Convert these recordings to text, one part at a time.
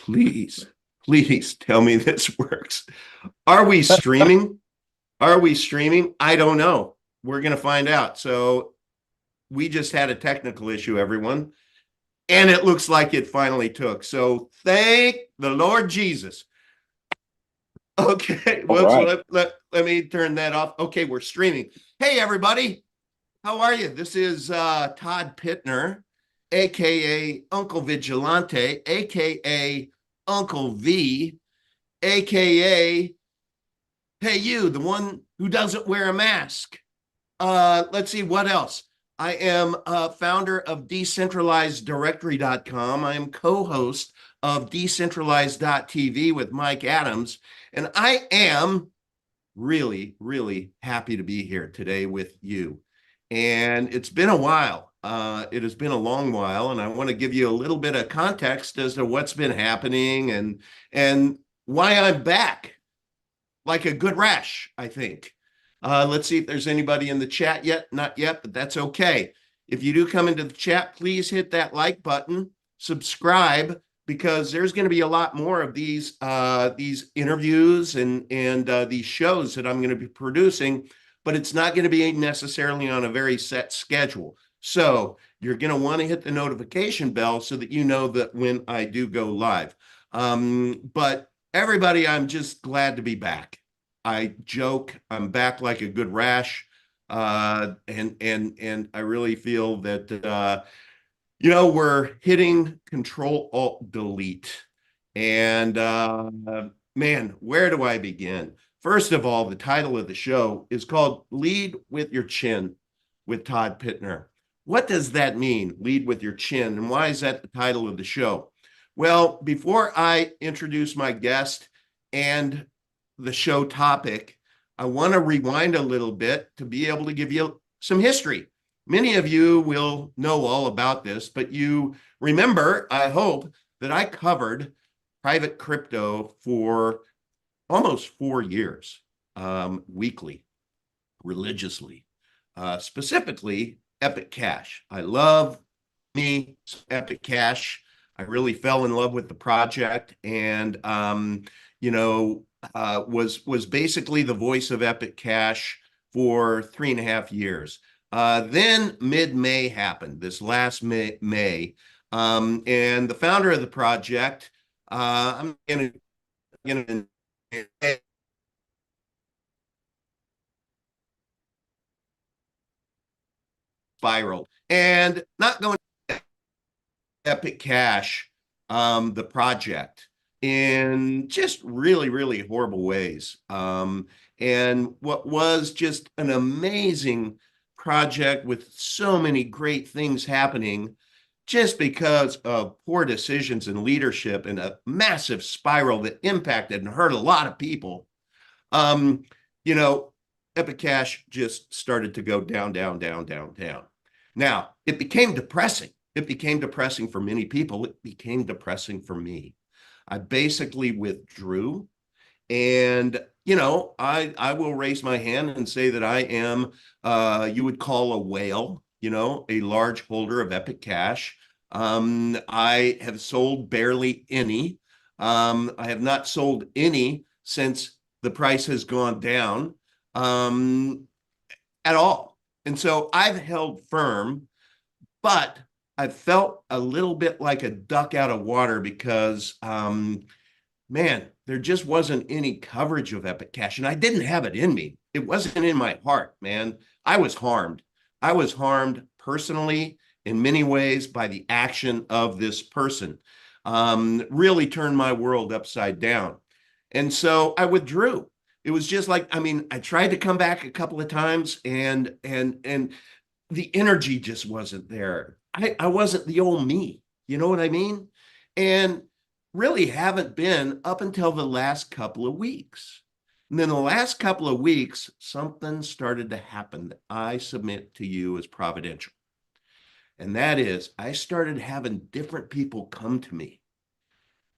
Please, please tell me this works. Are we streaming? Are we streaming? I don't know. We're going to find out. So we just had a technical issue, everyone, and it looks like it finally took. So thank the Lord Jesus. Okay, All whoops. right. Let me turn that off. Okay, we're streaming. Hey, everybody. How are you? This is Todd Pitner, aka Uncle Vigilante, aka Uncle V, aka Hey You, the one who doesn't wear a mask. Let's see what else. I am founder of decentralizeddirectory.com. I am co-host of decentralized.tv with Mike Adams, and I am really, really happy to be here today with you. And it's been a while. It has been a long while, and I want to give you a little bit of context as to what's been happening and why I'm back like a good rash, I think. Let's see if there's anybody in the chat yet. Not yet, but that's okay. If you do come into the chat, please hit that like button, subscribe, because there's going to be a lot more of these interviews and these shows that I'm going to be producing, but it's not going to be necessarily on a very set schedule. So you're going to want to hit the notification bell so that you know that when I do go live. But everybody, I'm just glad to be back. I joke, I'm back like a good rash. And I really feel that we're hitting Control Alt Delete. And man, where do I begin? First of all, the title of the show is called Lead with Your Chin with Todd Pitner. What does that mean, lead with your chin? And why is that the title of the show? Well, before I introduce my guest and the show topic, I want to rewind a little bit to be able to give you some history. Many of you will know all about this, but you remember, I hope, that I covered private crypto for almost 4 years, weekly, religiously, specifically Epic Cash. I love me Epic Cash. I really fell in love with the project, and was basically the voice of Epic Cash for 3.5 years. Then mid-May happened, this last May, and the founder of the project, I'm going to spiral, and not going to Epic Cash, the project, in just really, really horrible ways. And what was just an amazing project with so many great things happening, just because of poor decisions and leadership and a massive spiral that impacted and hurt a lot of people. Um, you know, Epic Cash just started to go down, down, down, down, down. Now, it became depressing. It became depressing for many people. It became depressing for me. I basically withdrew, and I will raise my hand and say that I am you would call a whale, a large holder of Epic Cash. I have sold barely any. I have not sold any since the price has gone down, at all. And so I've held firm, but I felt a little bit like a duck out of water because, man, there just wasn't any coverage of Epic Cash, and I didn't have it in me. It wasn't in my heart, man. I was harmed. I was harmed personally in many ways by the action of this person. Really turned my world upside down. And so I withdrew. It was just like, I mean, I tried to come back a couple of times, and the energy just wasn't there. I wasn't the old me. You know what I mean? And really haven't been up until the last couple of weeks. And then the last couple of weeks, something started to happen that I submit to you as providential. And that is, I started having different people come to me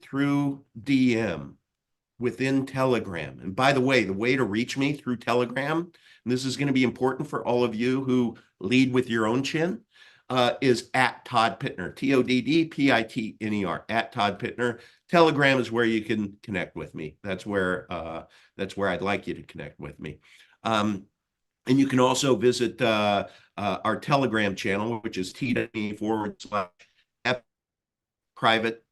through DM, within Telegram. And by the way to reach me through Telegram, and this is going to be important for all of you who lead with your own chin. is at Todd Pitner, TODDPITNER, at Todd Pitner. Telegram is where you can connect with me. That's where I'd like you to connect with me. And you can also visit our Telegram channel, which is t.me/epic private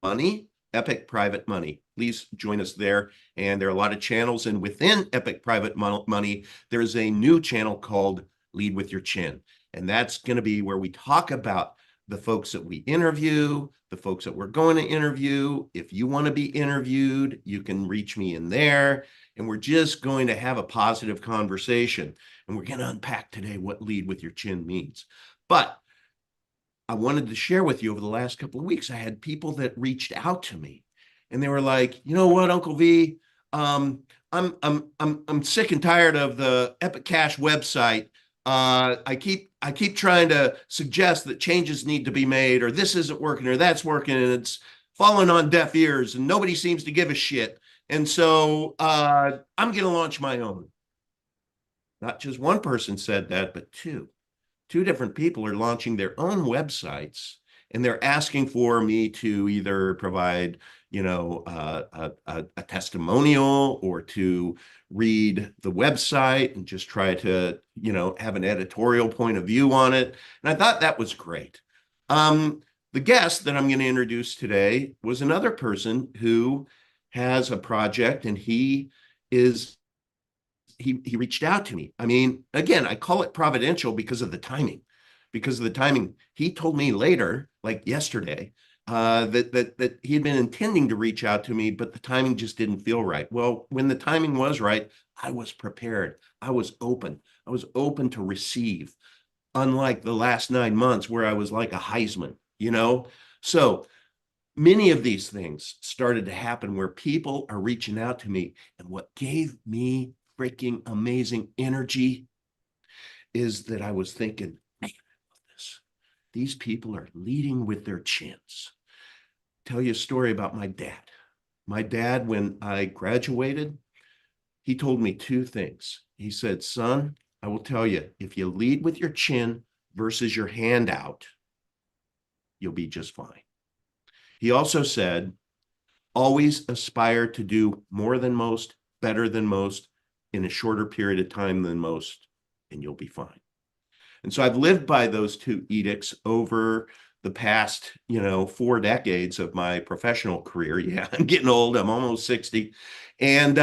money, Epic Private Money. Please join us there. And there are a lot of channels. And within Epic Private Money, there's a new channel called Lead with Your Chin. And that's going to be where we talk about the folks that we interview, the folks that we're going to interview. If you want to be interviewed, you can reach me in there. And we're just going to have a positive conversation. And we're going to unpack today what Lead with Your Chin means. But I wanted to share with you over the last couple of weeks, I had people that reached out to me and they were like, you know what, Uncle V, I'm sick and tired of the Epic Cash website. I keep trying to suggest that changes need to be made, or this isn't working, or that's working, and it's falling on deaf ears, and nobody seems to give a shit. And so I'm going to launch my own. Not just one person said that, but two. Two different people are launching their own websites, and they're asking for me to either provide, a testimonial, or to read the website and just try to, have an editorial point of view on it. And I thought that was great. The guest that I'm going to introduce today was another person who has a project, and he reached out to me. I mean, again, I call it providential because of the timing. He told me later, like yesterday, that he had been intending to reach out to me, but the timing just didn't feel right. Well, when the timing was right, I was prepared. I was open. I was open to receive, unlike the last 9 months where I was like a Heisman, So many of these things started to happen where people are reaching out to me. And what gave me freaking amazing energy is that I was thinking, man, I love this. These people are leading with their chins. Tell you a story about my dad. My dad, when I graduated, he told me two things. He said, son, I will tell you, if you lead with your chin versus your hand out, you'll be just fine. He also said, always aspire to do more than most, better than most, in a shorter period of time than most, and you'll be fine. And so I've lived by those two edicts over the past, 4 decades of my professional career. Yeah, I'm getting old. I'm almost 60. And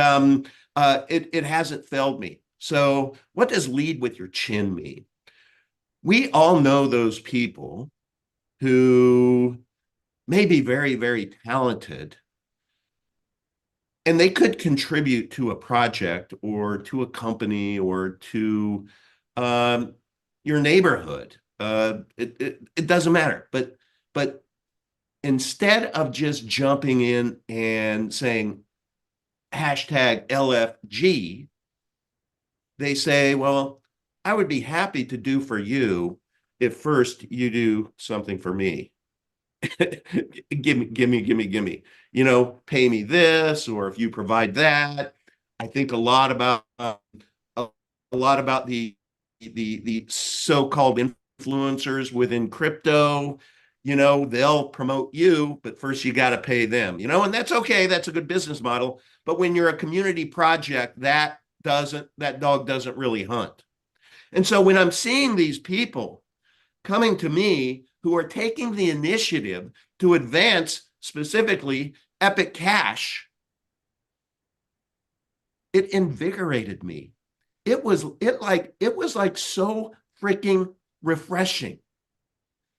it hasn't failed me. So what does lead with your chin mean? We all know those people who may be very, very talented, and they could contribute to a project or to a company or to your neighborhood. It doesn't matter. But instead of just jumping in and saying hashtag LFG, they say, well, I would be happy to do for you if first you do something for me. give me, pay me this, or if you provide that. I think a lot about the so-called influencers within crypto. They'll promote you, but first you got to pay them, and that's okay. That's a good business model. But when you're a community project, that dog doesn't really hunt. And so when I'm seeing these people coming to me who are taking the initiative to advance specifically Epic Cash, it invigorated me. It was like so freaking refreshing.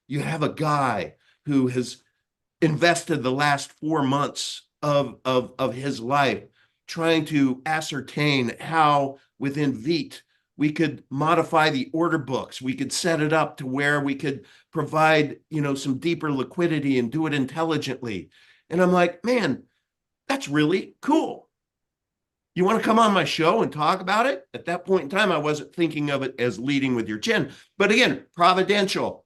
You have a guy who has invested the last 4 months of his life trying to ascertain how within Veet we could modify the order books. We could set it up to where we could provide, some deeper liquidity and do it intelligently. And I'm like, man, that's really cool. You want to come on my show and talk about it? At that point in time, I wasn't thinking of it as leading with your chin. But again, providential.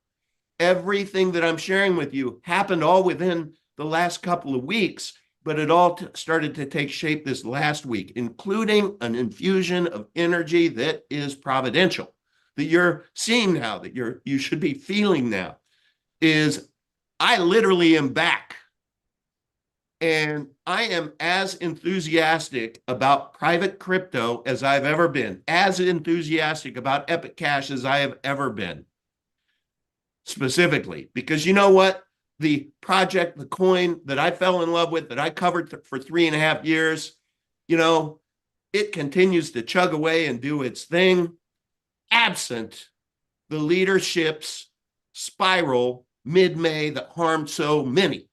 Everything that I'm sharing with you happened all within the last couple of weeks, but it all started to take shape this last week, including an infusion of energy that is providential. that you're seeing now, that you should be feeling now, is I literally am back. And I am as enthusiastic about private crypto as I've ever been, as enthusiastic about Epic Cash as I have ever been, specifically. Because you know what? The project, the coin that I fell in love with, that I covered for 3.5 years, you know, it continues to chug away and do its thing, absent the leadership's spiral mid-May that harmed so many.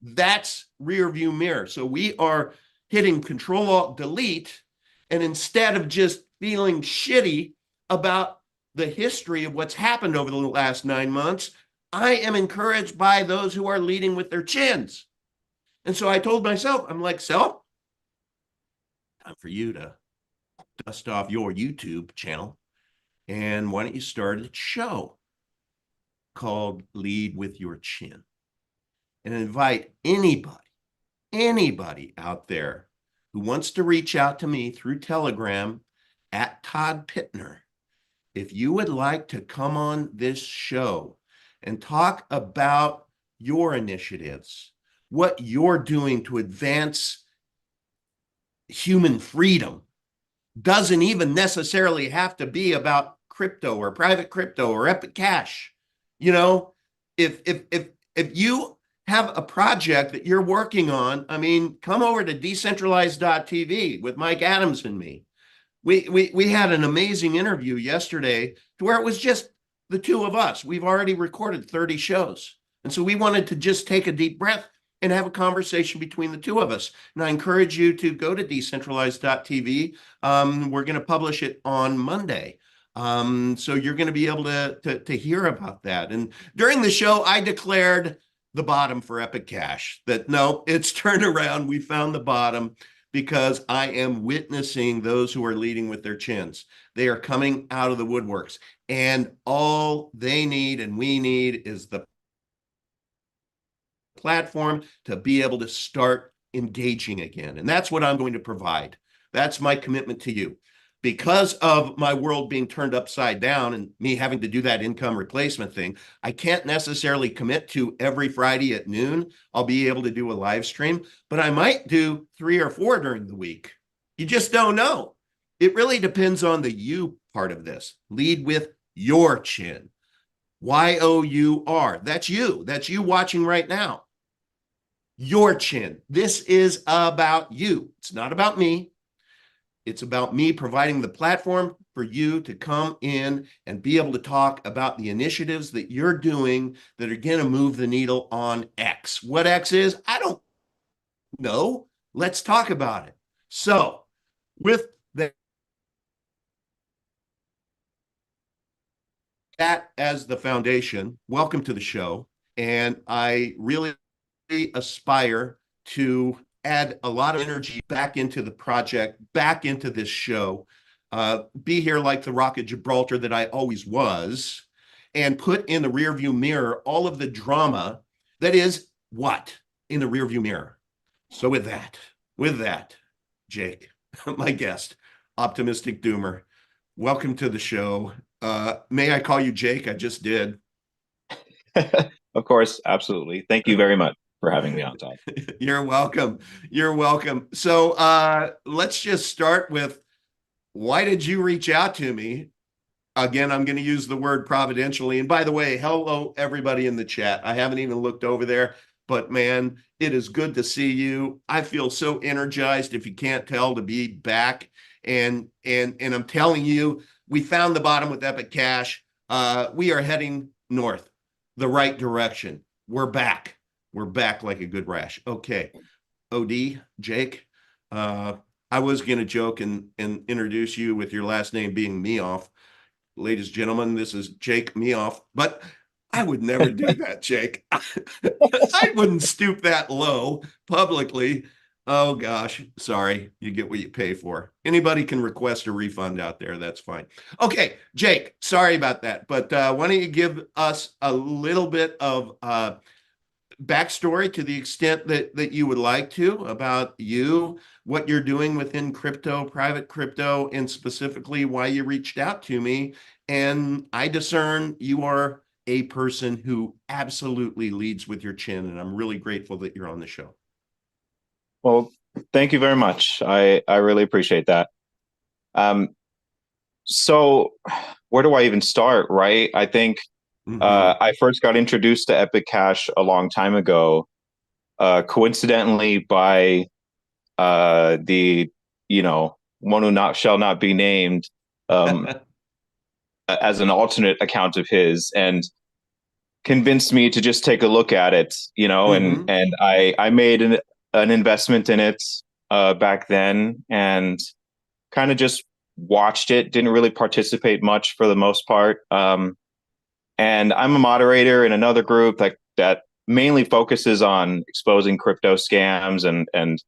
That's rear view mirror. So we are hitting Control-Alt-Delete, and instead of just feeling shitty about the history of what's happened over the last 9 months, I am encouraged by those who are leading with their chins. And so I told myself, I'm like, so time for you to dust off your YouTube channel, and why don't you start a show called Lead with Your Chin, and invite anybody out there who wants to reach out to me through Telegram at Todd Pitner. If you would like to come on this show and talk about your initiatives, what you're doing to advance human freedom, doesn't even necessarily have to be about crypto or private crypto or Epic Cash. You know, if you have a project that you're working on, I mean, come over to decentralized.tv with Mike Adams and me. We had an amazing interview yesterday to where it was just the two of us. We've already recorded 30 shows. And so we wanted to just take a deep breath and have a conversation between the two of us. And I encourage you to go to decentralized.tv. We're going to publish it on Monday. So you're going to be able to hear about that. And during the show, I declared the bottom for Epic Cash, that no, it's turned around. We found the bottom, because I am witnessing those who are leading with their chins. They are coming out of the woodworks, and all they need and we need is the platform to be able to start engaging again. And that's what I'm going to provide. That's my commitment to you. Because of my world being turned upside down and me having to do that income replacement thing, I can't necessarily commit to every Friday at noon I'll be able to do a live stream, but I might do 3 or 4 during the week. You just don't know. It really depends on the you part of this. Lead with your chin. Y-O-U-R. That's you. That's you watching right now. Your chin. This is about you. It's not about me. It's about me providing the platform for you to come in and be able to talk about the initiatives that you're doing that are going to move the needle on X. What X is, I don't know. Let's talk about it. So, with that as the foundation, welcome to the show. And I really aspire to add a lot of energy back into the project, back into this show, be here like the Rock of Gibraltar that I always was, and put in the rearview mirror all of the drama that is what? In the rearview mirror. So with that, Jake, my guest, Optimistic Doomer, welcome to the show. May I call you Jake? I just did. Of course, absolutely. Thank you very much for having me on, Todd. You're welcome. You're welcome. So let's just start with, why did you reach out to me? Again, I'm going to use the word providentially. And by the way, hello, everybody in the chat. I haven't even looked over there, but man, it is good to see you. I feel so energized, if you can't tell, to be back. And I'm telling you, we found the bottom with Epic Cash. We are heading north, the right direction. We're back. We're back like a good rash. Okay. OD, Jake, I was going to joke and introduce you with your last name being Meoff. Ladies and gentlemen, this is Jake Meoff, but I would never do that, Jake. I wouldn't stoop that low publicly. Oh, gosh. Sorry. You get what you pay for. Anybody can request a refund out there. That's fine. Okay, Jake, sorry about that. But why don't you give us a little bit of backstory to the extent that you would like to about you, what you're doing within crypto, private crypto, and specifically why you reached out to me. And I discern you are a person who absolutely leads with your chin, and I'm really grateful that you're on the show. Well, thank you very much. I really appreciate that. Um, so where do I even start, right? I think Hmm. I first got introduced to Epic Cash a long time ago, coincidentally by the one who not shall not be named, um, as an alternate account of his, and convinced me to just take a look at it, and Hmm. I made an investment in it back then, and kind of just watched it. Didn't really participate much for the most part. And I'm a moderator in another group that mainly focuses on exposing crypto scams and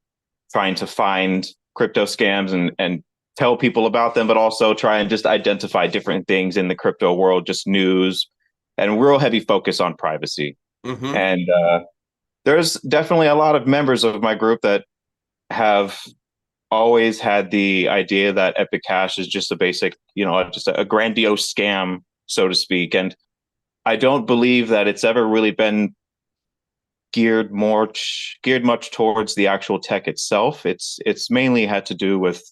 trying to find crypto scams and tell people about them, but also try and just identify different things in the crypto world, just news, and real heavy focus on privacy. Hmm. And there's definitely a lot of members of my group that have always had the idea that Epic Cash is just a basic, just a grandiose scam, so to speak. And I don't believe that it's ever really been geared much towards the actual tech itself. It's mainly had to do with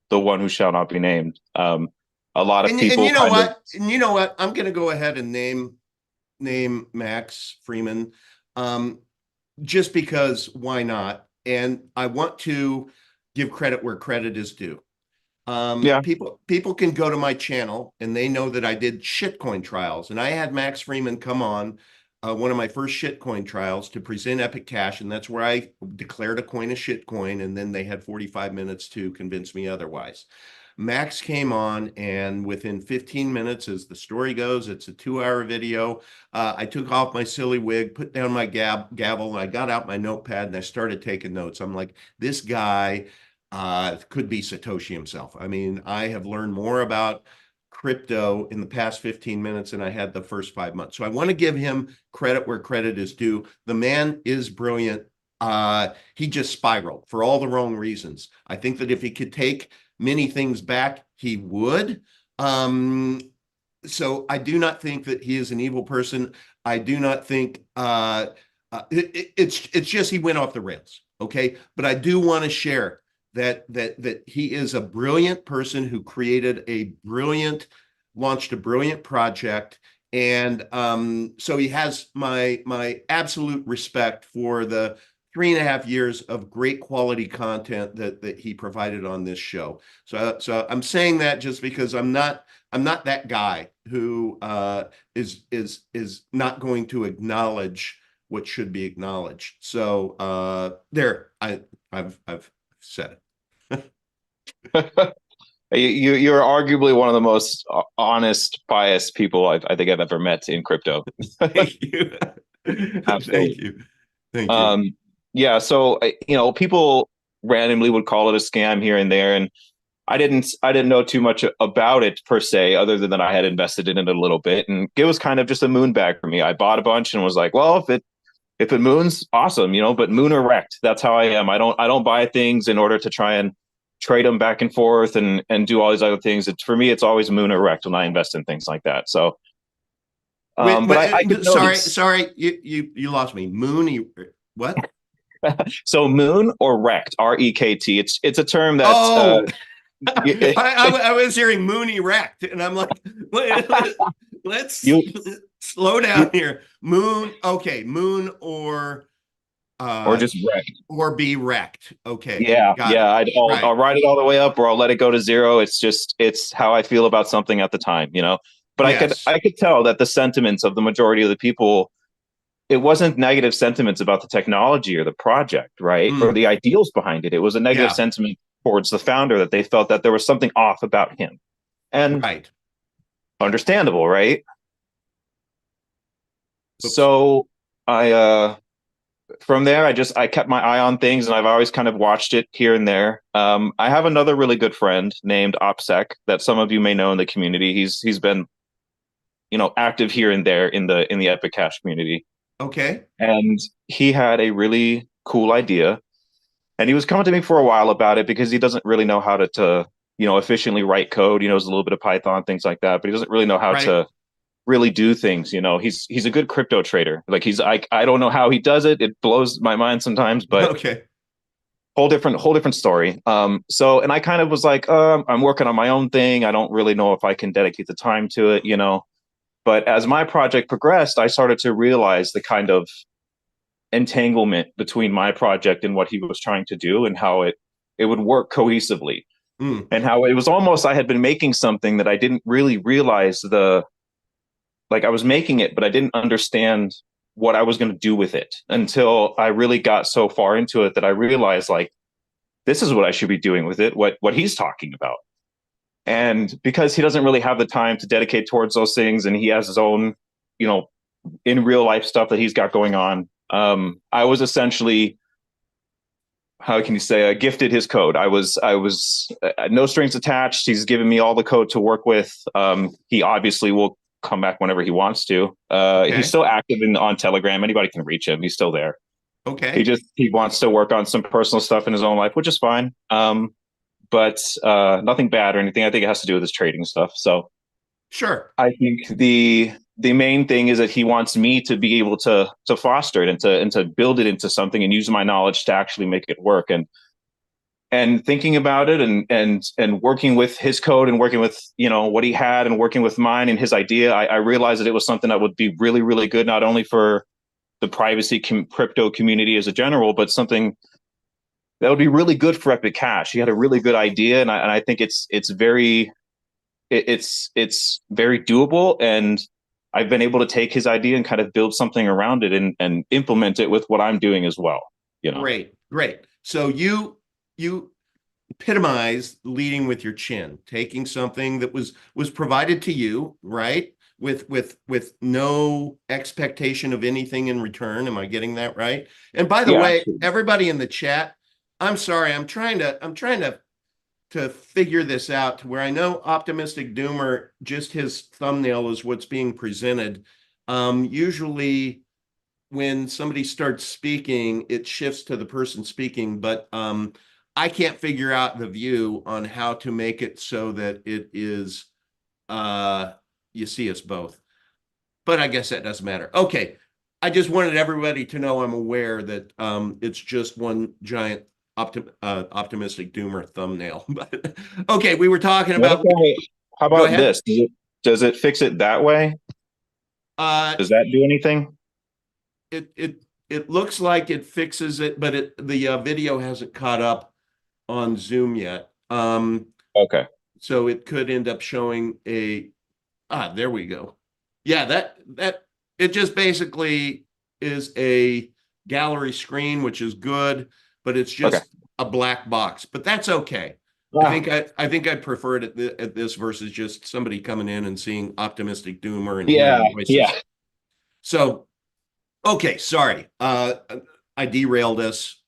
the one who shall not be named. A lot of And people you know kind of what? And you know what? I'm going to go ahead and name Max Freeman, um, just because why not? And I want to give credit where credit is due. yeah. People can go to my channel and they know that I did shitcoin trials, and I had Max Freeman come on one of my first shitcoin trials to present Epic Cash, and that's where I declared a coin a shitcoin, and then they had 45 minutes to convince me otherwise. Max came on, and within 15 minutes, as the story goes, it's a 2 hour video. I took off my silly wig, put down my gavel, and I got out my notepad and I started taking notes. I'm like, this guy could be Satoshi himself. I mean, I have learned more about crypto in the past 15 minutes than I had the first 5 months. So I want to give him credit where credit is due. The man is brilliant. He just spiraled for all the wrong reasons. I think that if he could take many things back, he would. Um, so I do not think that he is an evil person. I do not think it's just he went off the rails. Okay, but I do want to share that he is a brilliant person who launched a brilliant project, and so he has my absolute respect for the 3.5 years of great quality content that he provided on this show. So I'm saying that just because I'm not that guy who is not going to acknowledge what should be acknowledged. So there, I've said You're arguably one of the most honest, biased people I think I've ever met in crypto. it. Thank you. Thank Absolutely. you. Thank you. Um, yeah, so people randomly would call it a scam here and there, and I didn't know too much about it per se, other than that I had invested in it a little bit, and it was kind of just a moon bag for me. I bought a bunch and was like, well, if it moons, awesome, but moon or wrecked. That's how I am. I don't buy things in order to try and trade them back and forth and do all these other things. For me, it's always moon or wrecked when I invest in things like that. So, but I could notice. Sorry, you lost me. Moon, what? So moon or wrecked, REKT. It's a term that Oh, I was hearing moon erect, and I'm like, let's you slow down you here. Moon, okay, moon or uh just wrecked. or be wrecked. Okay, Yeah, got yeah. it. I'll Right. ride it all the way up, or I'll let it go to zero. It's how I feel about something at the time. But I could Yes. I could tell that the sentiments of the majority of the people, it wasn't negative sentiments about the technology or the project, right? Or Mm, the ideals behind it. It was a negative yeah. sentiment towards the founder, that they felt that there was something off about him. And Right. understandable, right? Oops. So I from there, I kept my eye on things, and I've always kind of watched it here and there. I have another really good friend named OPSEC that some of you may know in the community. He's been active here and there in the Epic Cash community. Okay. And he had a really cool idea. And he was coming to me for a while about it because he doesn't really know how to efficiently write code. He knows a little bit of Python, things like that, but he doesn't really know how Right. to really do things. He's a good crypto trader. Like I don't know how he does it. It blows my mind sometimes, but Okay. whole different story. So and I kind of was like, I'm working on my own thing. I don't really know if I can dedicate the time to it. But as my project progressed, I started to realize the kind of entanglement between my project and what he was trying to do, and how it would work cohesively, Mm. and how it was almost I had been making something that I didn't really realize the like I was making it, but I didn't understand what I was going to do with it until I really got so far into it that I realized, like, this is what I should be doing with it, what he's talking about. And because he doesn't really have the time to dedicate towards those things, and he has his own, you know, in real life stuff that he's got going on, I was essentially, how can you say, gifted his code. I was no strings attached. He's given me all the code to work with. He obviously will come back whenever he wants to. He's Okay. still active on Telegram. Anybody can reach him. He's still there. He Okay. just he wants to work on some personal stuff in his own life, which is fine. But nothing bad or anything. I think it has to do with his trading stuff. So Sure. I think the main thing is that he wants me to be able to foster it and to build it into something and use my knowledge to actually make it work. And thinking about it and working with his code and working with what he had and working with mine and his idea, I realized that it was something that would be really, really good, not only for the privacy crypto community as a general, but something that would be really good for Epic Cash. He had a really good idea, and I think it's very doable. And I've been able to take his idea and kind of build something around it and implement it with what I'm doing as well. Great. Great. So you epitomize leading with your chin, taking something that was provided to you, right? With no expectation of anything in return. Am I getting that right? And by the Yeah, way, absolutely. everybody in the chat, I'm sorry, I'm trying to figure this out to where I know Optimistic Doomer, just his thumbnail is what's being presented. Usually when somebody starts speaking, it shifts to the person speaking, but I can't figure out the view on how to make it so that it is uh you see us both. But I guess that doesn't matter. Okay. I just wanted everybody to know I'm aware that it's just one giant optimistic doomer thumbnail. But okay, we were talking What if about how go about ahead. this? Does it fix it that way? Uh Does that do anything? it looks like it fixes it, but the video hasn't caught up on Zoom yet. Okay. So it could end up showing there we go. Yeah, that it just basically is a gallery screen, which is good, but it's Okay. just a black box. But that's okay. Ah, I think I prefer it at this versus just somebody coming in and seeing optimistic doomer and yeah, hearing yeah. voices. So, okay, sorry. I derailed us.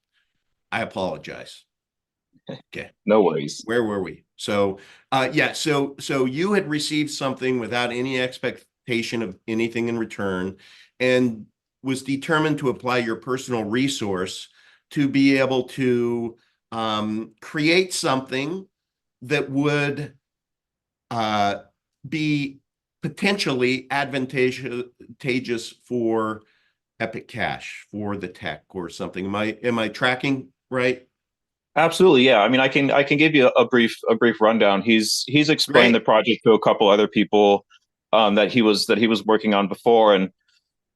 I apologize. Okay. No worries. Where were we? So, yeah, so you had received something without any expectation of anything in return, and was determined to apply your personal resource to be able to create something that would uh, be potentially advantageous for Epic Cash, for the tech or something. Am I tracking right? Absolutely, yeah. I mean, I can give you a brief rundown. He's explained the Great. project to a couple other people that he was working on before, and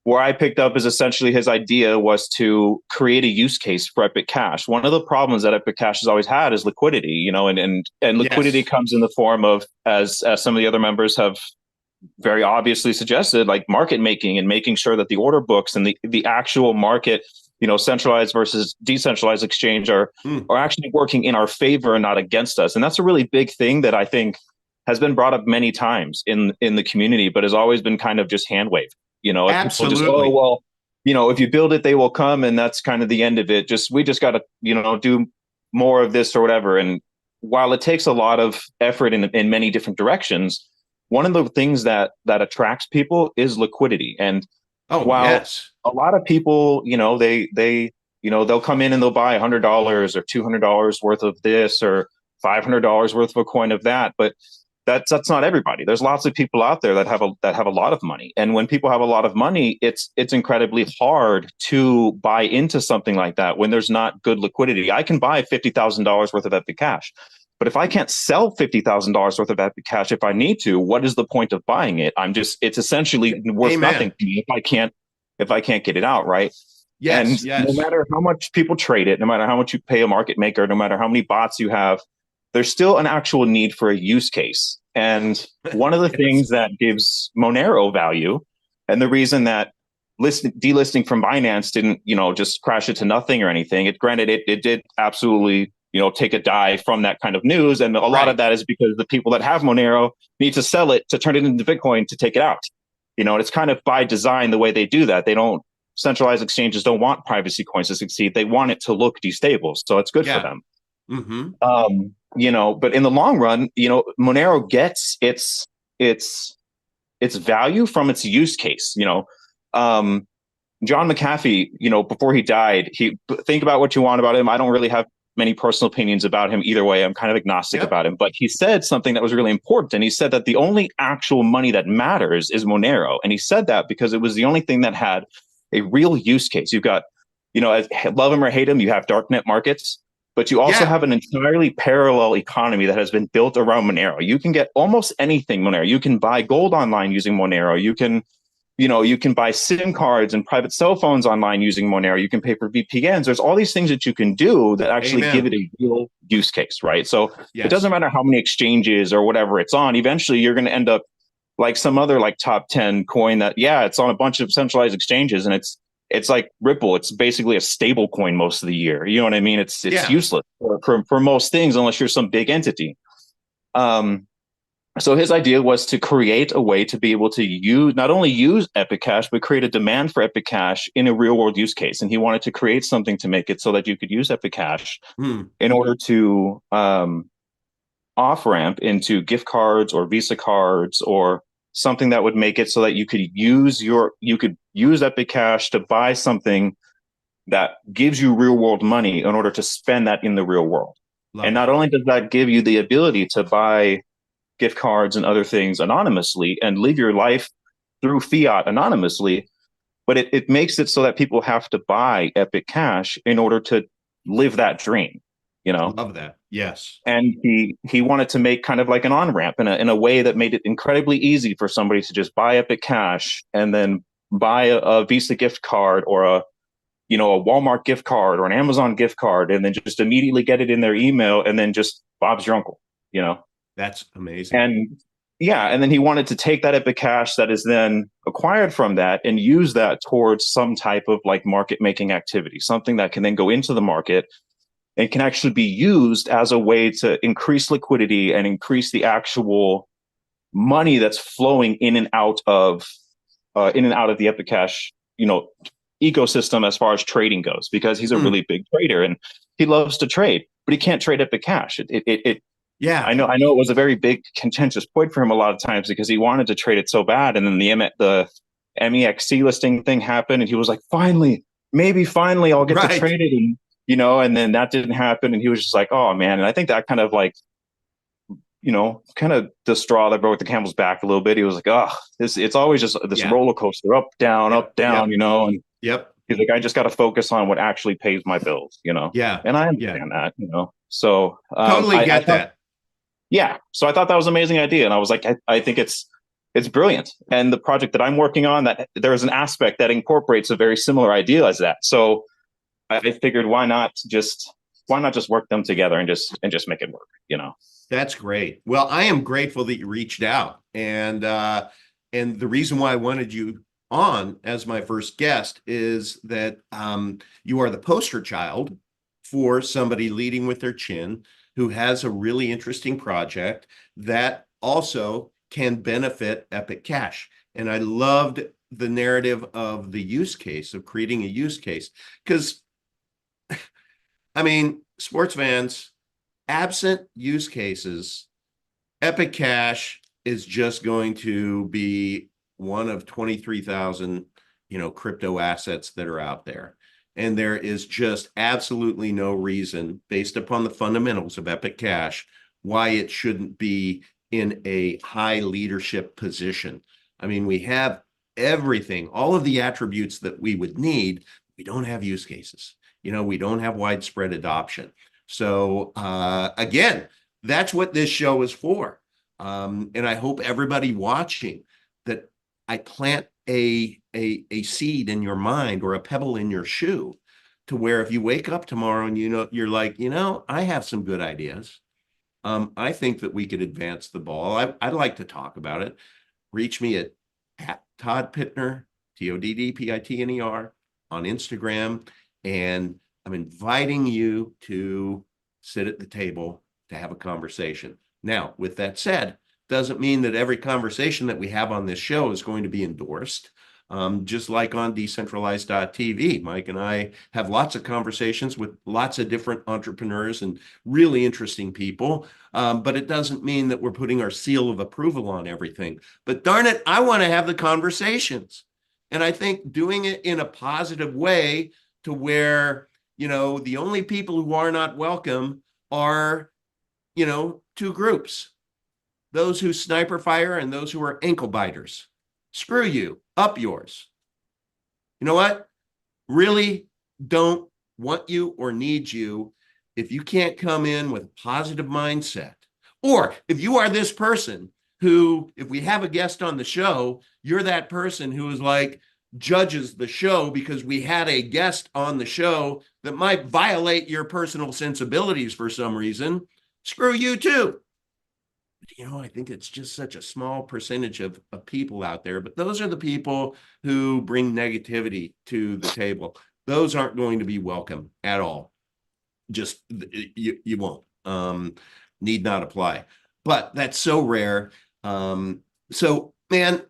where I picked up is essentially his idea was to create a use case for Epic Cash. One of the problems that Epic Cash has always had is liquidity, and liquidity Yes. comes in the form of, as some of the other members have very obviously suggested, like market making and making sure that the order books and the actual market, centralized versus decentralized exchange are Mm, are actually working in our favor and not against us. And that's a really big thing that I think has been brought up many times in the community, but has always been kind of just hand waved. People just, oh absolutely. well, if you build it, they will come, and that's kind of the end of it. We just got to do more of this or whatever. And while it takes a lot of effort in many different directions, one of the things that attracts people is liquidity. And Oh, While yes. a lot of people, they'll come in and they'll buy $100 or $200 worth of this or $500 worth of a coin of that, but that's not everybody. There's lots of people out there that have a lot of money, and when people have a lot of money, it's incredibly hard to buy into something like that when there's not good liquidity. I can buy $50,000 worth of Epic Cash, but if I can't sell $50,000 worth of Epic Cash if I need to, what is the point of buying it? It's essentially worth nothing Amen. to me if I can't get it out, right? And Yes, no yes. matter how much people trade it, no matter how much you pay a market maker, no matter how many bots you have, there's still an actual need for a use case. And one of the Yes. things that gives Monero value, and the reason that delisting from Binance didn't, just crash it to nothing or anything. It did absolutely, take a dive from that kind of news. And a lot of Right. that is because the people that have Monero need to sell it to turn it into Bitcoin to take it out. And it's kind of by design the way they do that. They don't Centralized exchanges don't want privacy coins to succeed. They want it to look destable. So it's good for Yeah. them. Mm-hmm. But in the long run, Monero gets its value from its use case. Um, John McAfee, before he died, he think about what you want about him. I don't really have many personal opinions about him either way. I'm kind of agnostic Yep. about him, but he said something that was really important. And he said that the only actual money that matters is Monero. And he said that because it was the only thing that had a real use case. You've got, as love him or hate him, you have darknet markets, but you also Yeah. have an entirely parallel economy that has been built around Monero. You can get almost anything Monero. You can buy gold online using Monero. You can buy SIM cards and private cell phones online using Monero. You can pay for VPNs. There's all these things that you can do that actually give Amen. it a real use case, right? So it doesn't Yes. matter how many exchanges or whatever it's on. Eventually, you're going to end up like some other like top 10 coin that, yeah, it's on a bunch of centralized exchanges, and it's like Ripple. It's basically a stable coin most of the year. You know what I mean? It's Yeah. useless for most things unless you're some big entity. Um, so his idea was to create a way to be able to not only use Epic Cash, but create a demand for Epic Cash in a real world use case. And he wanted to create something to make it so that you could use Epic Cash Hmm. in order to off ramp into gift cards or Visa cards or something that would make it so that you could use Epic Cash to buy something that gives you real world money in order to spend that in the real world. And Love not it. only does that give you the ability to buy gift cards and other things anonymously and live your life through fiat anonymously, but it makes it so that people have to buy Epic Cash in order to live that dream, you know? Love that. Yes. And he wanted to make kind of like an on ramp in a way that made it incredibly easy for somebody to just buy Epic Cash and then buy a Visa gift card or a Walmart gift card or an Amazon gift card and then just immediately get it in their email and then just Bob's your uncle, you know? That's amazing. And yeah, and then he wanted to take that Epic Cash that is then acquired from that and use that towards some type of like market making activity, something that can then go into the market and can actually be used as a way to increase liquidity and increase the actual money that's flowing in and out of the Epic Cash, ecosystem as far as trading goes, because he's a Hmm. really big trader and he loves to trade, but he can't trade Epic Cash. Yeah. I know it was a very big contentious point for him a lot of times because he wanted to trade it so bad, and then the MEXC listing thing happened, and he was like, maybe finally I'll get to Right. trade it, and then that didn't happen, and he was just like, oh man. And I think that kind of like, kind of the straw that broke the camel's back a little bit. He was like, oh, it's always just this Yeah. roller coaster, Yep. up, down, Yep. and Yep. he's like, I just got to focus on what actually pays my bills. Yeah. And I Yeah. understand that. So Totally I get thought, that. yeah, so I thought that was an amazing idea, and I was like, I think it's brilliant. And the project that I'm working on, that there is an aspect that incorporates a very similar idea as that. So I figured, why not just work them together and just make it work. That's great. Well, I am grateful that you reached out. And the reason why I wanted you on as my first guest is that you are the poster child for somebody leading with their chin who has a really interesting project that also can benefit Epic Cash. And I loved the narrative of the use case, of creating a use case, because I mean, sports fans, absent use cases, Epic Cash is just going to be one of 23,000, crypto assets that are out there. And there is just absolutely no reason, based upon the fundamentals of Epic Cash, why it shouldn't be in a high leadership position. I mean, we have everything, all of the attributes that we would need. We don't have use cases. We don't have widespread adoption. So again, that's what this show is for. And I hope everybody watching that I plant a seed in your mind or a pebble in your shoe, to where if you wake up tomorrow and you're like, I have some good ideas. I think that we could advance the ball. I'd like to talk about it. Reach me at Todd Pitner, TODDPITNER, on Instagram. And I'm inviting you to sit at the table to have a conversation. Now, with that said, doesn't mean that every conversation that we have on this show is going to be endorsed. Just like on decentralized.tv, Mike and I have lots of conversations with lots of different entrepreneurs and really interesting people. But it doesn't mean that we're putting our seal of approval on everything. But darn it, I want to have the conversations. And I think doing it in a positive way, to where, the only people who are not welcome are, two groups: those who sniper fire and those who are ankle biters. Screw you, up yours. You know what? Really don't want you or need you if you can't come in with a positive mindset. Or if you are this person who, if we have a guest on the show, you're that person who is like, judges the show because we had a guest on the show that might violate your personal sensibilities for some reason. Screw you too. I think it's just such a small percentage of people out there, but those are the people who bring negativity to the table. Those aren't going to be welcome at all. Just you won't. Need not apply. But that's so rare. So man,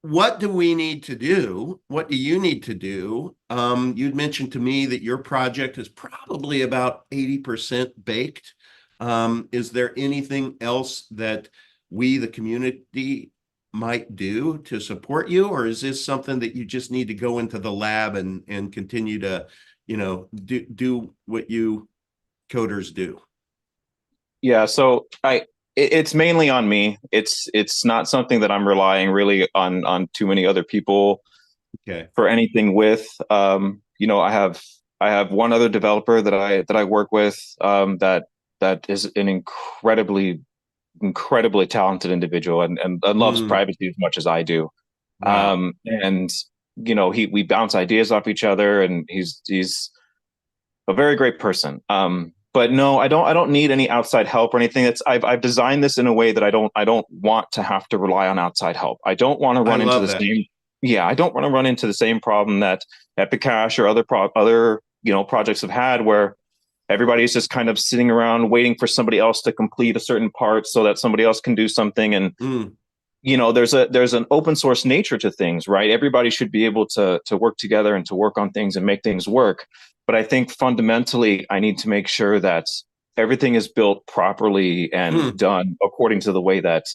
what do we need to do? What do you need to do? You'd mentioned to me that your project is probably about 80% baked. Is there anything else that we, the community, might do to support you? Or is this something that you just need to go into the lab and continue to, do what you coders do? Yeah, so it's mainly on me. It's not something that I'm relying really on too many other people Okay. for anything with. I have one other developer that I work with, that is an incredibly talented individual, and loves privacy as much as I do. Wow. And we bounce ideas off each other, and he's a very great person. But no, I don't need any outside help or anything. I've designed this in a way that I don't want to have to rely on outside help. I don't want to I run into love the that. same yeah, I don't want to run into the same problem that Epicash or other projects have had, where everybody's just kind of sitting around waiting for somebody else to complete a certain part so that somebody else can do something. And Mm. there's an open source nature to things, right? Everybody should be able to work together and to work on things and make things work. But I think fundamentally, I need to make sure that everything is built properly and Mm. done according to the way that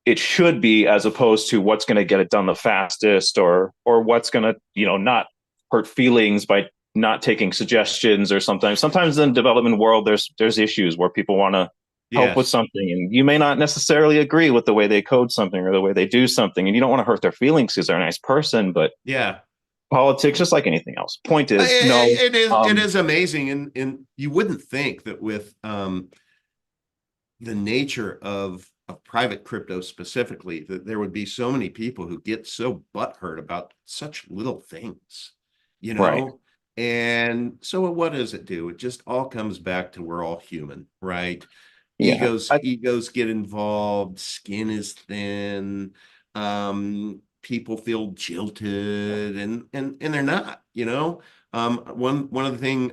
it should be, as opposed to what's going to get it done the fastest, or what's going to not hurt feelings by not taking suggestions or something. Sometimes in the development world, there's issues where people want to help with Yes. something, and you may not necessarily agree with the way they code something or the way they do something, and you don't want to hurt their feelings because they're a nice person. But Yeah. politics, just like anything else. Point is, no. It is amazing. And you wouldn't think that with the nature of private crypto specifically, that there would be so many people who get so butthurt about such little things, you Right. know? And so what does it do? It just all comes back to we're all human, right? Yeah. Egos get involved, skin is thin, people feel jilted, and they're not, you know. One of the thing,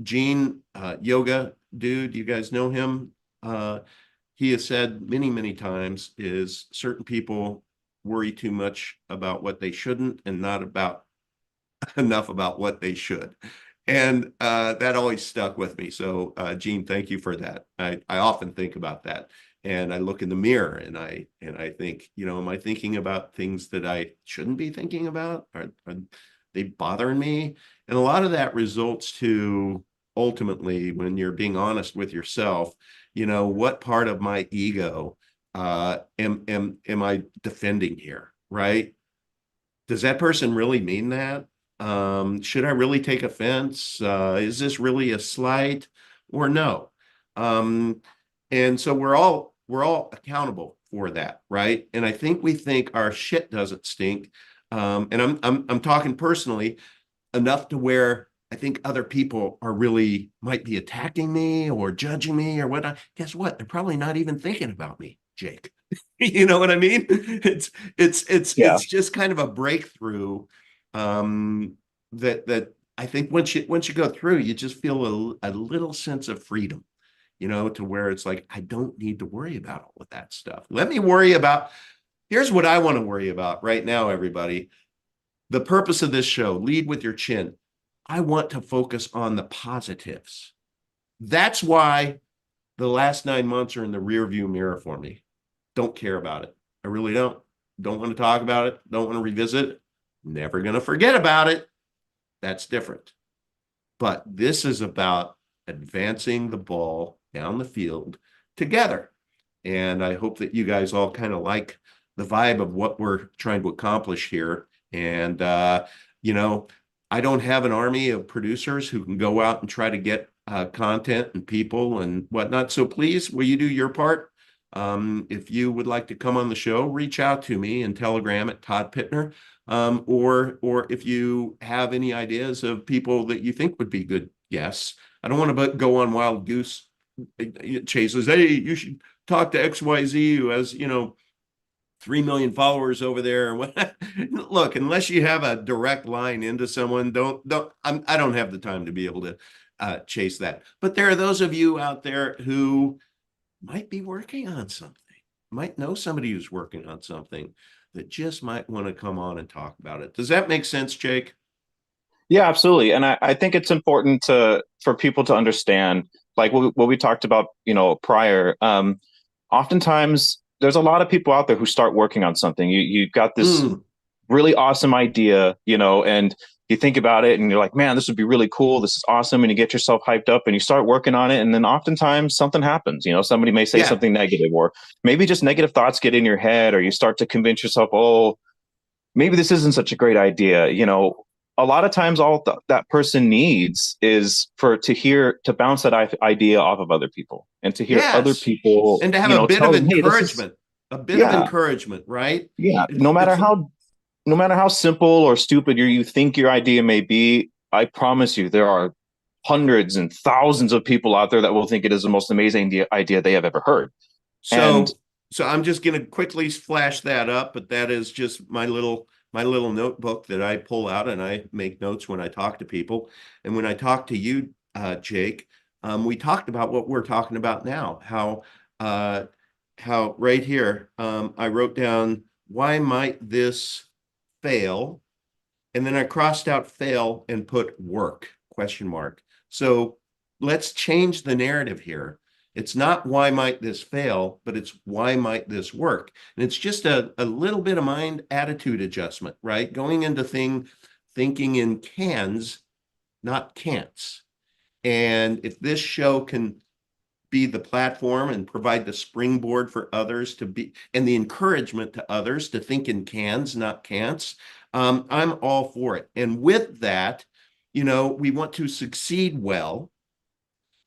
Gene, yoga dude, you guys know him? Uh, he has said many, many times is certain people worry too much about what they shouldn't and not about enough about what they should. And that always stuck with me. So, Gene, thank you for that. I often think about that. and I look in the mirror and I think, am I thinking about things that I shouldn't be thinking about? Are they bothering me? And a lot of that results to ultimately, when you're being honest with yourself, what part of my ego am I defending here, right? Does that person really mean that? Should I really take offense? Is this really a slight or no? Um, and so we're all accountable for that, right? And I think we think our shit doesn't stink. And I'm talking personally enough to where I think other people are really might be attacking me or judging me or whatnot. Guess what? They're probably not even thinking about me, Jake. You know what I mean? Yeah. It's just kind of a breakthrough um, that I think once you go through, you just feel a little sense of freedom, to where it's like I don't need to worry about all of that stuff. Let me worry about. Here's what I want to worry about right now, everybody. The purpose of this show, lead with your chin. I want to focus on the positives. That's why the last 9 months are in the rear view mirror for me. Don't care about it. I really don't. Don't want to talk about it. Don't want to revisit it. Never going to forget about it. That's different. But this is about advancing the ball down the field together. And I hope that you guys all kind of like the vibe of what we're trying to accomplish here. And, you know, I don't have an army of producers who can go out and try to get content and people and whatnot. So please, will you do your part? If you would like to come on the show, reach out to me in Telegram at Todd Pitner. Or if you have any ideas of people that you think would be good guests. I don't want to go on wild goose chases. Hey, you should talk to XYZ who has, 3 million followers over there. Look, unless you have a direct line into someone, I don't have the time to be able to chase that. But there are those of you out there who might be working on something, might know somebody who's working on something that just might want to come on and talk about it. Does that make sense, Jake? Yeah, absolutely. And I think it's important for people to understand, like what we talked about, prior. Oftentimes there's a lot of people out there who start working on something. You've got this Mm, really awesome idea, and you think about it and you're like, man, this would be really cool. This is awesome. And you get yourself hyped up and you start working on it. And then oftentimes something happens, somebody may say yeah. something negative, or maybe just negative thoughts get in your head, or you start to convince yourself, oh, maybe this isn't such a great idea. A lot of times all that person needs is to bounce that idea off of other people, and to hear other Yes. people, And to have a bit tell of them, hey, this is, encouragement, yeah, right? yeah. It's, it's, No matter how simple or stupid you think your idea may be, I promise you there are hundreds and thousands of people out there that will think it is the most amazing idea they have ever heard. And so, so I'm just going to quickly flash that up, but that is just my little notebook that I pull out and I make notes when I talk to people. And when I talk to you, Jake, we talked about what we're talking about now, uh, how right here, I wrote down, why might this fail? And then I crossed out fail and put work, question mark. So let's change the narrative here. It's not why might this fail, but it's why might this work? And it's just a little bit of mind attitude adjustment, right? Going into thinking in cans, not can'ts. And if this show can be the platform and provide the springboard for others to be, and the encouragement to others to think in cans, not can'ts, I'm all for it. And with that, we want to succeed well,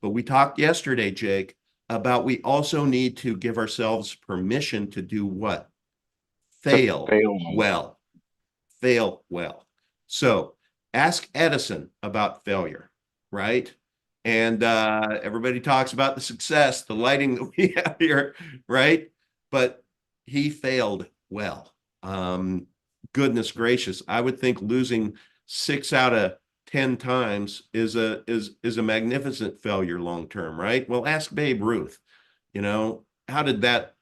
but we talked yesterday, Jake, about we also need to give ourselves permission to do what? to Fail fail. well. Fail well. So ask Edison about failure, right? And everybody talks about the success, the lighting that we have here, right? But he failed well. Goodness gracious, I would think losing 6 out of 10 times is a magnificent failure long term, right? Well, ask Babe Ruth. How did that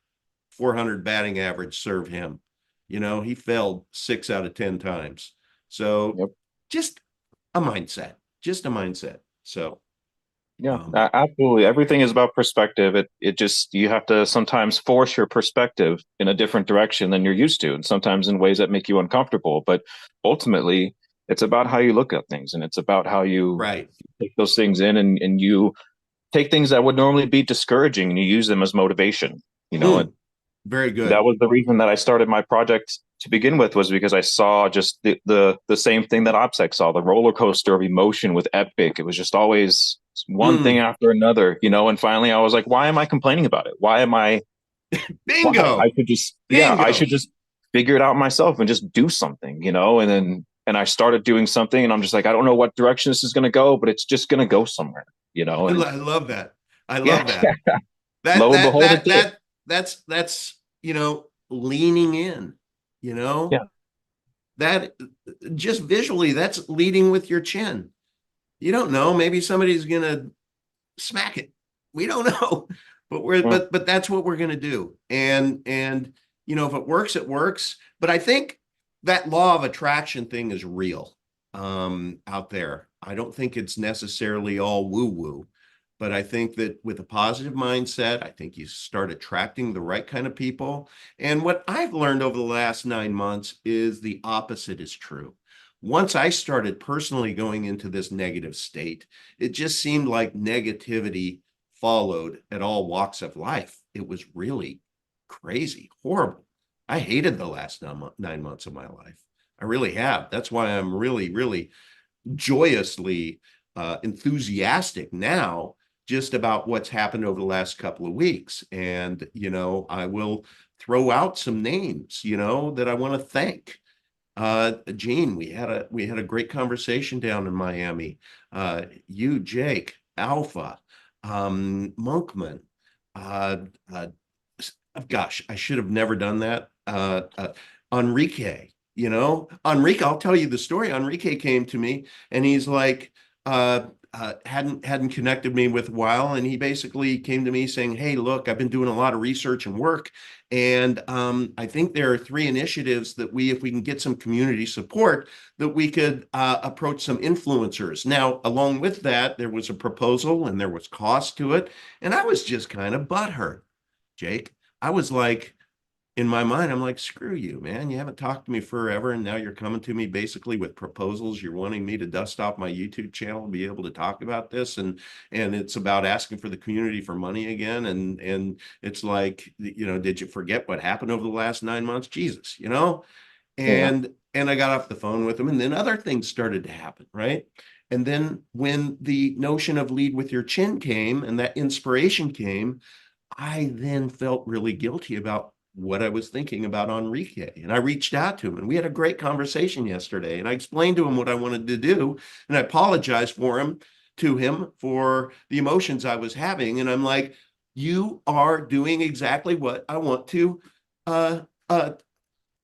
400 batting average serve him? He failed 6 out of 10 times. So Yep. just a mindset, just a mindset. So Yeah, Um, absolutely. Everything is about perspective. It just you have to sometimes force your perspective in a different direction than you're used to, and sometimes in ways that make you uncomfortable. But ultimately, it's about how you look at things, and it's about how you right. take those things in, and you take things that would normally be discouraging and you use them as motivation. And Mm, very that good. was the reason that I started my project to begin with, was because I saw just the same thing that OPSEC saw, the roller coaster of emotion with Epic. It was just always one thing Mm, after another, and finally I was like, why am I complaining about it? Why I bingo. should just, yeah, I should Bingo. just figure it out myself and just do something, and I started doing something and I'm just like, I don't know what direction this is going to go, but it's just going to go somewhere, and I love that. I yeah, love that. That lo and that behold, it that did. that that's leaning in, you know, Yeah. that just visually, that's leading with your chin. You don't know, maybe somebody's gonna smack it. We don't know. But we're Yeah. but that's what we're gonna do. And if it works, it works. But I think that law of attraction thing is real out there. I don't think it's necessarily all woo-woo, but I think that with a positive mindset, I think you start attracting the right kind of people. And what I've learned over the last 9 months is the opposite is true. Once I started personally going into this negative state, it just seemed like negativity followed at all walks of life. It was really crazy, horrible. I hated the last 9 months of my life. I really have. That's why I'm really, really joyously enthusiastic now just about what's happened over the last couple of weeks. And, I will throw out some names, that I want to thank. Gene, we had a great conversation down in Miami. You, Jake, Alpha, Monkman. Uh, uh, Gosh, I should have never done that. Enrique, Enrique, I'll tell you the story. Enrique came to me and he's like, hadn't connected me with a while, and he basically came to me saying, "Hey, look, I've been doing a lot of research and work, and I think there are three initiatives that if we can get some community support, that we could approach some influencers." Now, along with that, there was a proposal and there was cost to it, and I was just kind of butthurt, Jake. I was like, in my mind, I'm like, screw you, man. You haven't talked to me forever. And now you're coming to me basically with proposals. You're wanting me to dust off my YouTube channel and be able to talk about this. And it's about asking for the community for money again. And it's like, did you forget what happened over the last 9 months? Jesus. Yeah. And I got off the phone with him, and then other things started to happen, right? And then when the notion of lead with your chin came and that inspiration came, I then felt really guilty about what I was thinking about Enrique. And I reached out to him and we had a great conversation yesterday. And I explained to him what I wanted to do. And I apologized to him for the emotions I was having. And I'm like, you are doing exactly what I want to uh, uh,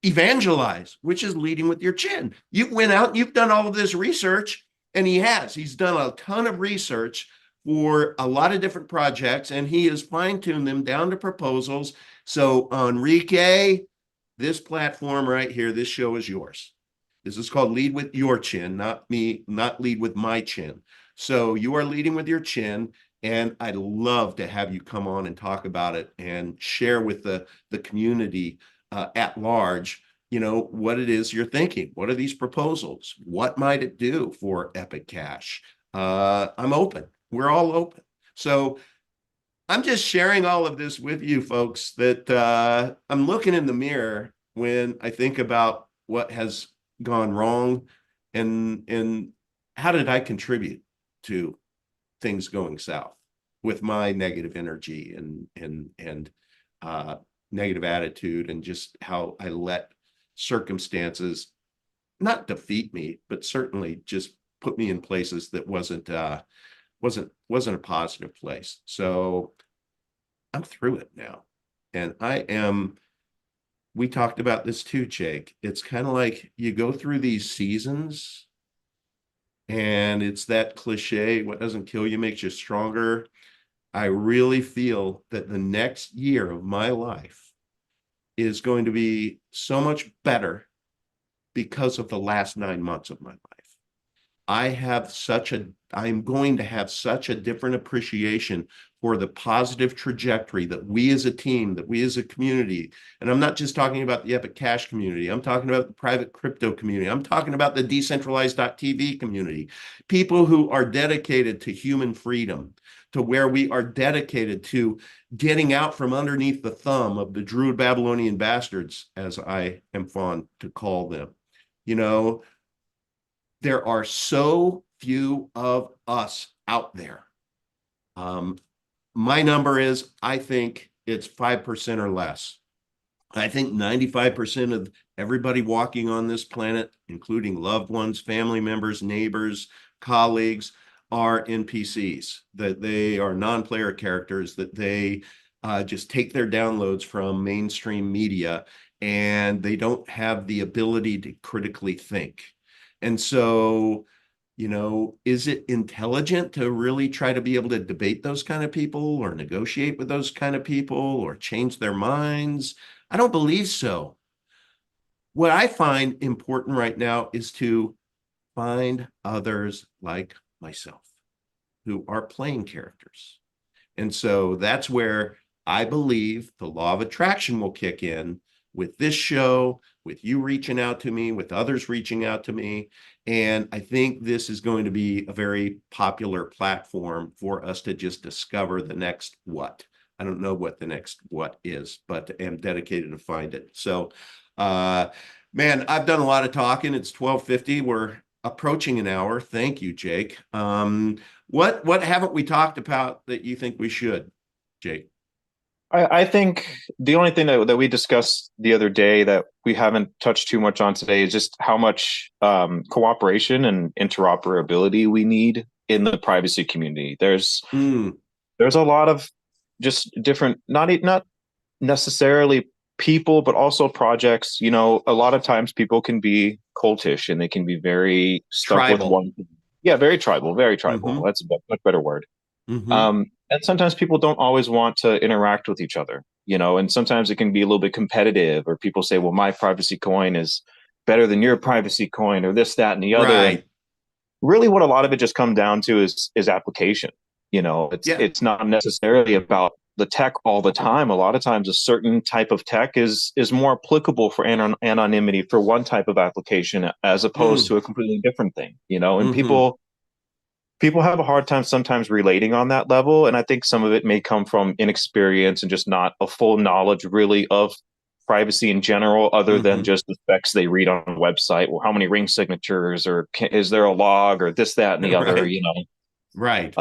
evangelize, which is leading with your chin. You went out and you've done all of this research, and he's done a ton of research for a lot of different projects, and he has fine-tuned them down to proposals. So Enrique, this platform right here, this show is yours. This is called Lead with Your Chin, not me, not Lead with My Chin. So you are leading with your chin, and I'd love to have you come on and talk about it and share with the community at large, what it is you're thinking. What are these proposals? What might it do for Epic Cash? I'm open. We're all open. So I'm just sharing all of this with you folks, that I'm looking in the mirror when I think about what has gone wrong, and how did I contribute to things going south with my negative energy and uh, negative attitude, and just how I let circumstances not defeat me, but certainly just put me in places that wasn't a positive place. So I'm through it now. And we talked about this too, Jake. It's kind of like you go through these seasons, and it's that cliche, what doesn't kill you makes you stronger. I really feel that the next year of my life is going to be so much better because of the last 9 months of my life. I'm going to have such a different appreciation for the positive trajectory that we as a team, that we as a community, and I'm not just talking about the Epic Cash community, I'm talking about the private crypto community, I'm talking about the decentralized.tv community, people who are dedicated to human freedom, to where we are dedicated to getting out from underneath the thumb of the Druid Babylonian bastards, as I am fond to call them. You know, there are so few of us out there. Um, my number is, I think it's 5% or less. I think 95% of everybody walking on this planet, including loved ones, family members, neighbors, colleagues, are NPCs, that they are non-player characters, that they just take their downloads from mainstream media and they don't have the ability to critically think. And so, is it intelligent to really try to be able to debate those kind of people or negotiate with those kind of people or change their minds? I don't believe so. What I find important right now is to find others like myself who are playing characters. And so that's where I believe the law of attraction will kick in with this show, with you reaching out to me, with others reaching out to me. And I think this is going to be a very popular platform for us to just discover the next what. I don't know what the next what is, but am dedicated to find it. So, uh, man, I've done a lot of talking. It's 12:50. We're approaching an hour. Thank you, Jake. What haven't we talked about that you think we should, Jake? I think the only thing that we discussed the other day that we haven't touched too much on today is just how much cooperation and interoperability we need in the privacy community. Mm, There's a lot of just different, not necessarily people, but also projects. You know, a lot of times people can be cultish and they can be very stuck with tribal. one. Yeah, very tribal, very tribal. Mm-hmm. That's a much better word. Mm-hmm. And sometimes people don't always want to interact with each other, you know, and sometimes it can be a little bit competitive, or people say, well, my privacy coin is better than your privacy coin, or this, that, and the other. And Right. really what a lot of it just comes down to is application. You know, Yeah. it's not necessarily about the tech all the time. A lot of times a certain type of tech is more applicable for anonymity for one type of application as opposed Mm, to a completely different thing, you know, and mm-hmm. people have a hard time sometimes relating on that level. And I think some of it may come from inexperience and just not a full knowledge really of privacy in general, other than Mm-hmm. just the specs they read on a website. Well, how many ring signatures, or is there a log, or this, that, and the other, Right. you know? Right.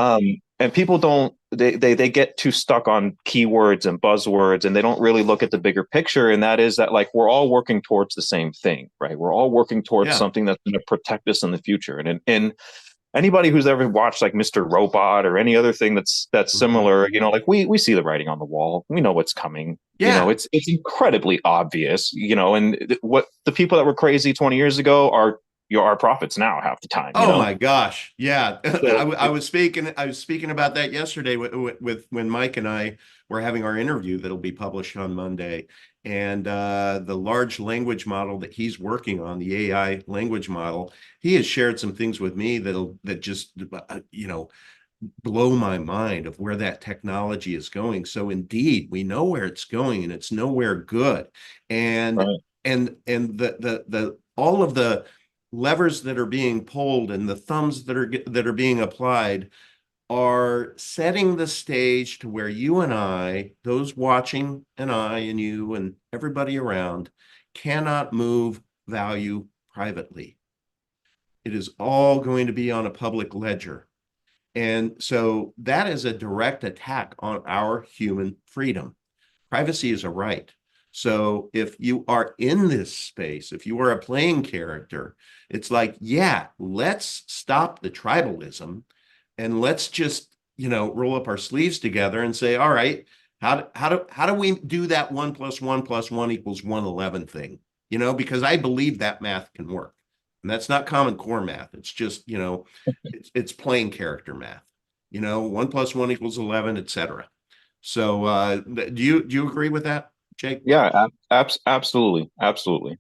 And people don't, they get too stuck on keywords and buzzwords, and they don't really look at the bigger picture. And that is that, like, we're all working towards the same thing, right? We're all working towards Yeah. something that's going to protect us in the future. And anybody who's ever watched like Mr. Robot or any other thing that's Mm-hmm. similar, you know, like we see the writing on the wall. We know what's coming. You know, Yeah. it's incredibly obvious, you know, and what the people that were crazy 20 years ago are our prophets now half the time, you Oh know. my gosh. Yeah. So I was speaking about that yesterday with when Mike and I were having our interview that'll be published on Monday. And the large language model that he's working on, the AI language model, he has shared some things with me that just blow my mind of where that technology is going. So indeed, we know where it's going and it's nowhere good. And right. the all of the levers that are being pulled and the thumbs that are being applied are setting the stage to where you and I, those watching, and I and you and everybody around, cannot move value privately. It is all going to be on a public ledger. And so that is a direct attack on our human freedom. Privacy is a right. So if you are in this space, if you are a playing character, it's like, yeah, let's stop the tribalism and let's just, roll up our sleeves together and say, all right, how do we do that 1 + 1 + 1 = 111 thing? Because I believe that math can work. And that's not Common Core math. It's just, it's playing character math. 1 + 1 = 11, etc. So, do you agree with that, Jake? Yeah, absolutely, absolutely.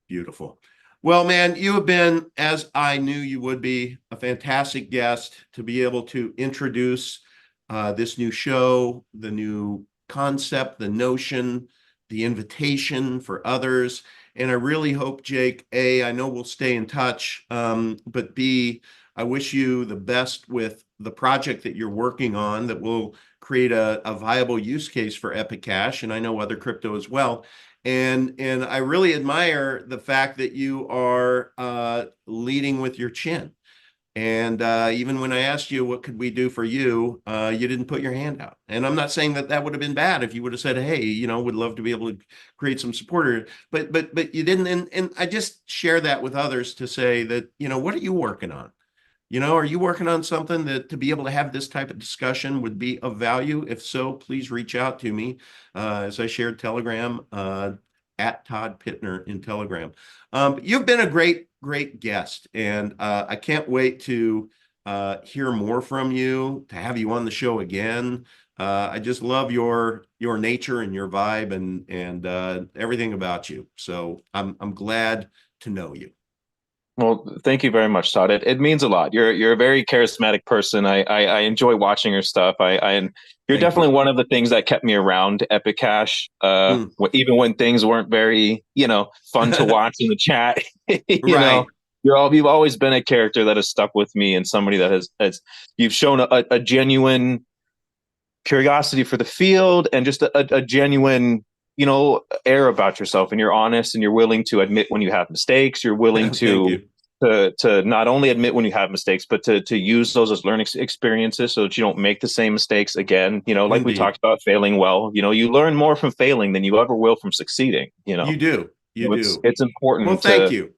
Beautiful. Well, man, you have been, as I knew you would be, a fantastic guest to be able to introduce this new show, the new concept, the notion, the invitation for others. And I really hope, Jake, A, I know we'll stay in touch, but B, I wish you the best with the project that you're working on that will create a viable use case for Epic Cash, and I know other crypto as well. And I really admire the fact that you are leading with your chin. And even when I asked you what could we do for you, you didn't put your hand out. And I'm not saying that that would have been bad if you would have said, "Hey, would love to be able to create some support." But you didn't. And I just share that with others to say that, what are you working on? Are you working on something that to be able to have this type of discussion would be of value? If so, please reach out to me. As I shared Telegram, at Todd Pitner in Telegram. You've been a great, great guest, and I can't wait to hear more from you, to have you on the show again. I just love your nature and your vibe and everything about you. So I'm glad to know you. Well, thank you very much, Todd. It means a lot. You're a very charismatic person. I enjoy watching your stuff. You're Thank you. definitely one of the things that kept me around Epic Cash. Mm. Even when things weren't very, fun to watch in the chat. you know, Right. you've always been a character that has stuck with me, and somebody that has you've shown a genuine curiosity for the field and just a genuine air about yourself, and you're honest and you're willing to admit when you have mistakes. You're willing Thank to you. to not only admit when you have mistakes, but to use those as learning experiences so that you don't make the same mistakes again. Like we Indeed. talked about failing well, you learn more from failing than you ever will from succeeding. You do. You So it's do. it's Well, important thank to. you.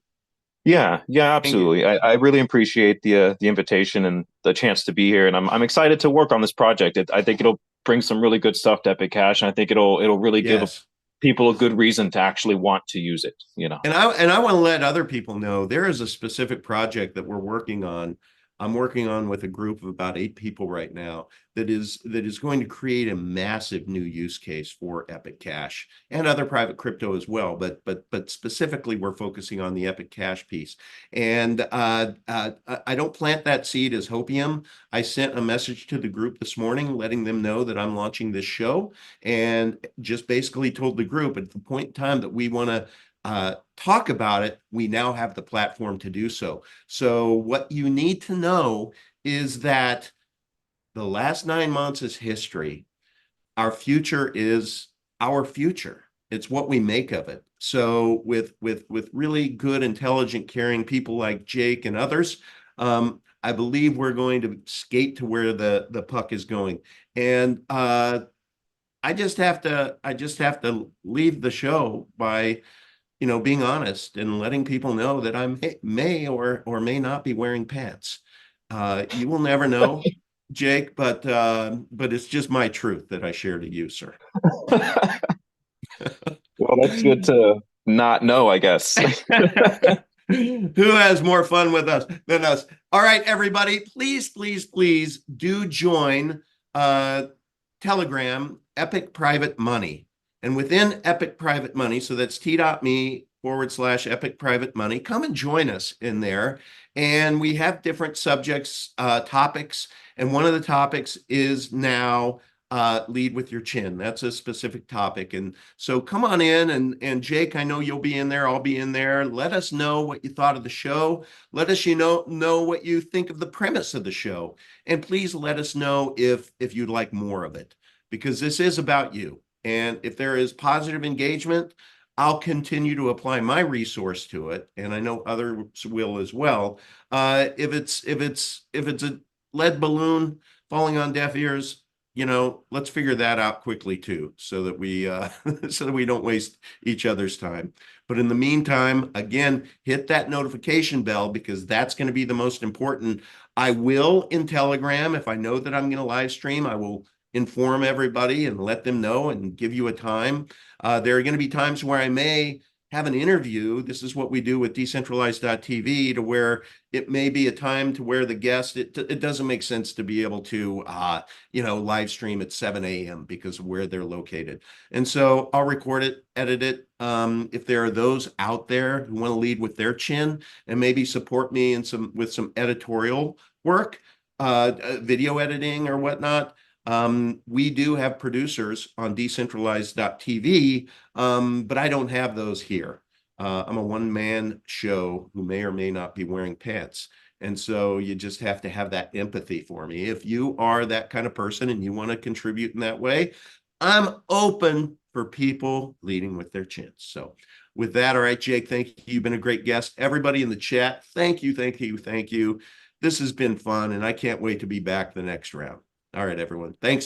Yeah, Thank you. absolutely. I really appreciate the invitation and the chance to be here, and I'm excited to work on this project. I think it'll bring some really good stuff to Epic Cash, and I think it'll really give Yes. people a good reason to actually want to use it. And I want to let other people know there is a specific project that we're working on. I'm working on with a group of about 8 people right now that is going to create a massive new use case for Epic Cash and other private crypto as well. But specifically, we're focusing on the Epic Cash piece. And I don't plant that seed as hopium. I sent a message to the group this morning, letting them know that I'm launching this show, and just basically told the group at the point in time that we want to talk about it, we now have the platform to do so. So what you need to know is that the last 9 months is history. Our future is our future. It's what we make of it. So with really good, intelligent, caring people like Jake and others, I believe we're going to skate to where the puck is going. And I just have to leave the show by being honest and letting people know that I may or may not be wearing pants. You will never know, Jake, but it's just my truth that I share to you, sir. Well, that's good to not know, I guess. Who has more fun with us than us? All right, everybody, please, please, please do join uh, Telegram Epic Private Money. And within Epic Private Money, so that's t.me/Epic Private Money, come and join us in there. And we have different subjects, topics. And one of the topics is now lead with your chin. That's a specific topic. And so come on in, and Jake, I know you'll be in there. I'll be in there. Let us know what you thought of the show. Let us know what you think of the premise of the show. And please let us know if you'd like more of it, because this is about you. And if there is positive engagement, I'll continue to apply my resource to it, and I know others will as well. If it's a lead balloon falling on deaf ears, let's figure that out quickly too, so that we so that we don't waste each other's time. But in the meantime, again, hit that notification bell, because that's going to be the most important. I will in Telegram, if I know that I'm going to live stream, I will inform everybody and let them know and give you a time. There are going to be times where I may have an interview. This is what we do with decentralized.tv, to where it may be a time to where the guest, it doesn't make sense to be able to, live stream at 7 a.m. because of where they're located. And so I'll record it, edit it. If there are those out there who want to lead with their chin and maybe support me in with some editorial work, video editing or whatnot, we do have producers on decentralized.tv, but I don't have those here. I'm a one-man show who may or may not be wearing pants. And so you just have to have that empathy for me. If you are that kind of person and you want to contribute in that way, I'm open for people leading with their chins. So with that, all right, Jake, thank you. You've been a great guest. Everybody in the chat, thank you, thank you, thank you. This has been fun, and I can't wait to be back the next round. All right, everyone. Thanks, Jake.